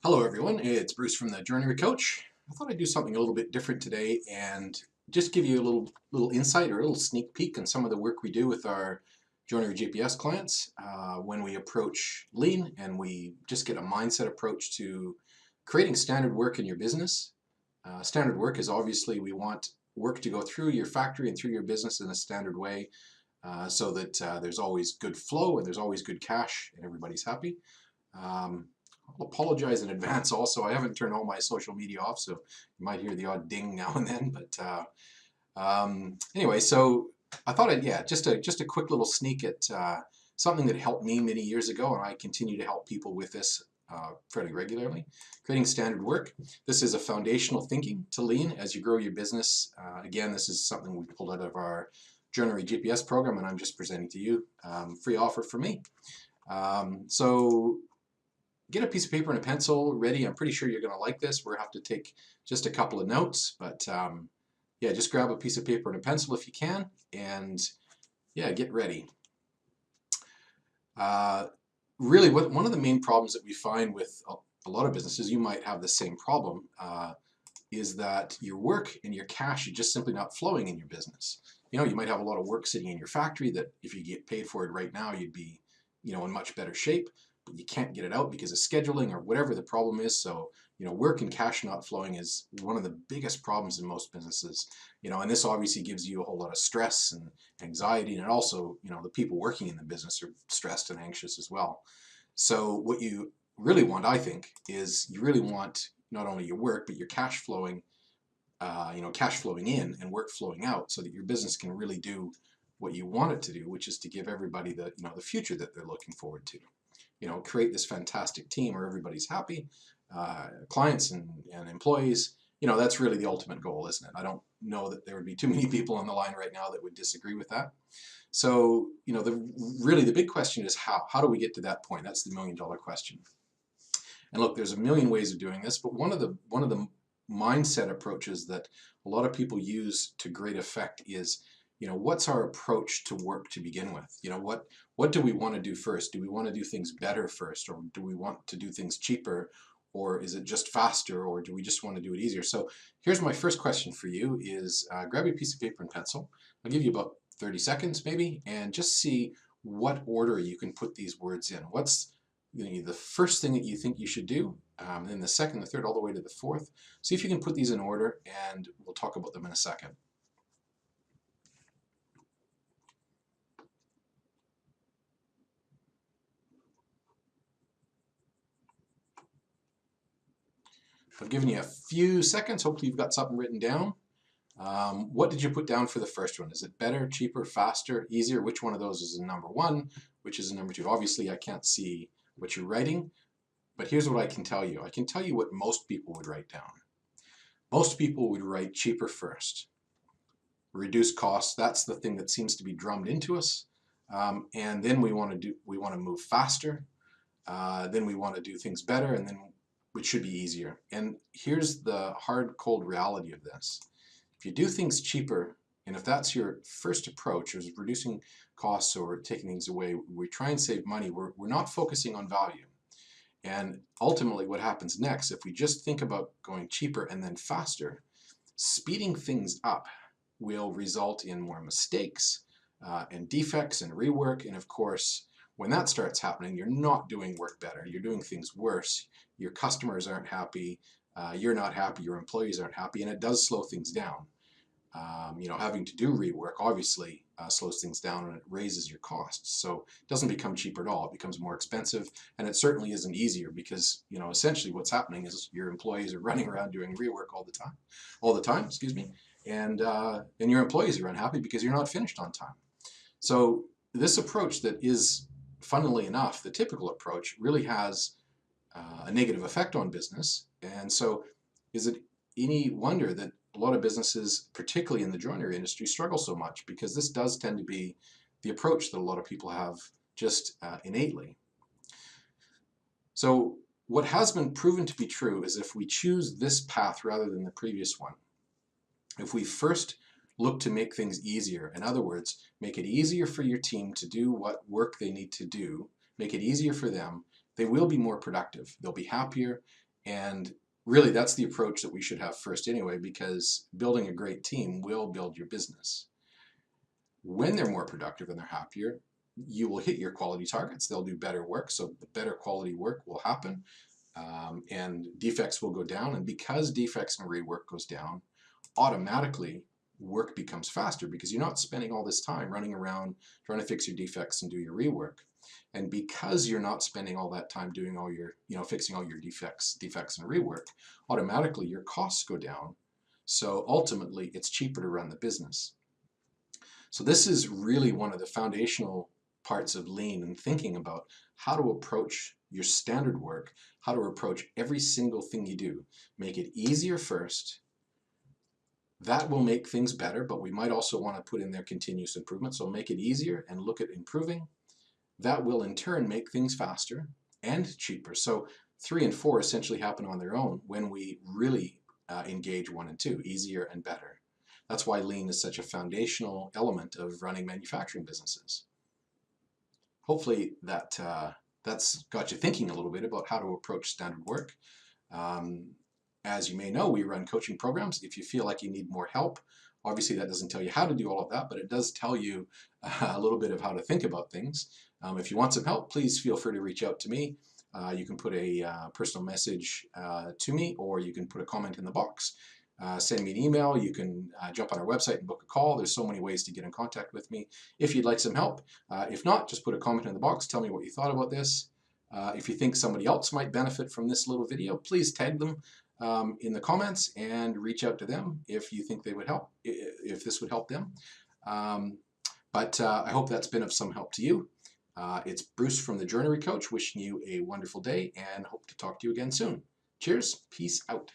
Hello everyone, it's Bruce from the Joinery Coach. I thought I'd do something a little bit different today and just give you a little insight or a little sneak peek on some of the work we do with our Joinery GPS clients when we approach lean, and we just get a mindset approach to creating standard work in your business. Standard work is obviously we want work to go through your factory and through your business in a standard way, so that there's always good flow and there's always good cash and everybody's happy. Um, I'll apologize in advance also. I haven't turned all my social media off, so you might hear the odd ding now and then. But anyway, so I thought just a quick little sneak at something that helped me many years ago, and I continue to help people with this fairly regularly. Creating standard work. This is a foundational thinking to lean as you grow your business. Again, this is something we pulled out of our Joinery GPS program, and I'm just presenting to you. Free offer for me. So get a piece of paper and a pencil ready. I'm pretty sure you're going to like this. We're going to have to take just a couple of notes, but yeah, just grab a piece of paper and a pencil if you can, and yeah, get ready. Really, one of the main problems that we find with a lot of businesses, you might have the same problem, is that your work and your cash are just simply not flowing in your business. You know, you might have a lot of work sitting in your factory that if you get paid for it right now, you'd be, in much better shape, but you can't get it out because of scheduling or whatever the problem is. So, work and cash not flowing is one of the biggest problems in most businesses. And this obviously gives you a whole lot of stress and anxiety, and also, the people working in the business are stressed and anxious as well. So what you really want, I think, is you really want not only your work, but your cash flowing, cash flowing in and work flowing out, so that your business can really do what you want it to do, which is to give everybody the future that they're looking forward to. Create this fantastic team where everybody's happy, clients and employees. That's really the ultimate goal, isn't it? I don't know that there would be too many people on the line right now that would disagree with that. So, the big question is how. How do we get to that point? That's the $1,000,000 question. And look, there's a million ways of doing this, but one of the mindset approaches that a lot of people use to great effect is, what's our approach to work to begin with? What do we want to do first? Do we want to do things better first, or do we want to do things cheaper, or is it just faster, or do we just want to do it easier? So here's my first question for you: is grab a piece of paper and pencil. I'll give you about 30 seconds maybe, and just see what order you can put these words in. What's the first thing that you think you should do, then the second, the third, all the way to the fourth. See if you can put these in order, and we'll talk about them in a second. I've given you a few seconds. Hopefully you've got something written down. What did you put down for the first one? Is it better, cheaper, faster, easier? Which one of those is in number one? Which is in number two? Obviously, I can't see what you're writing, but here's what I can tell you. I can tell you what most people would write down. Most people would write cheaper first. Reduce costs, that's the thing that seems to be drummed into us. And then we want to move faster. Then we want to do things better, and then which should be easier. And here's the hard, cold reality of this. If you do things cheaper, and if that's your first approach, is reducing costs or taking things away, we try and save money, we're not focusing on value. And ultimately what happens next, if we just think about going cheaper and then faster, speeding things up will result in more mistakes and defects and rework. And of course, when that starts happening, you're not doing work better. You're doing things worse. Your customers aren't happy. You're not happy. Your employees aren't happy. And it does slow things down. Having to do rework obviously slows things down, and it raises your costs. So it doesn't become cheaper at all. It becomes more expensive, and it certainly isn't easier because, essentially what's happening is your employees are running around doing rework all the time, excuse me, and your employees are unhappy because you're not finished on time. So this approach that is, funnily enough, the typical approach really has a negative effect on business. And so is it any wonder that a lot of businesses, particularly in the joinery industry, struggle so much? Because this does tend to be the approach that a lot of people have just innately. So what has been proven to be true is if we choose this path rather than the previous one, if we first look to make things easier, in other words, make it easier for your team to do what work they need to do, make it easier for them, they will be more productive, they'll be happier, And really, that's the approach that we should have first anyway, because building a great team will build your business. When they're more productive and they're happier, you will hit your quality targets. They'll do better work, so the better quality work will happen, and defects will go down. And because defects and rework goes down, automatically work becomes faster because you're not spending all this time running around trying to fix your defects and do your rework. And because you're not spending all that time doing all your, fixing all your defects and rework, automatically your costs go down. So ultimately, it's cheaper to run the business. So this is really one of the foundational parts of lean and thinking about how to approach your standard work, how to approach every single thing you do. Make it easier first. That will make things better, but we might also want to put in there continuous improvement. So make it easier and look at improving. That will in turn make things faster and cheaper. So 3 and 4 essentially happen on their own when we really engage 1 and 2, easier and better. That's why lean is such a foundational element of running manufacturing businesses. Hopefully that's got you thinking a little bit about how to approach standard work. As you may know, we run coaching programs. If you feel like you need more help, obviously that doesn't tell you how to do all of that, but it does tell you a little bit of how to think about things. If you want some help, please feel free to reach out to me. You can put a personal message to me, or you can put a comment in the box. Send me an email. You can jump on our website and book a call. There's so many ways to get in contact with me if you'd like some help. If not, just put a comment in the box. Tell me what you thought about this. If you think somebody else might benefit from this little video, please tag them in the comments and reach out to them if you think they would help, if this would help them. But I hope that's been of some help to you. It's Bruce from the Joinery Coach, wishing you a wonderful day and hope to talk to you again soon. Cheers, peace out.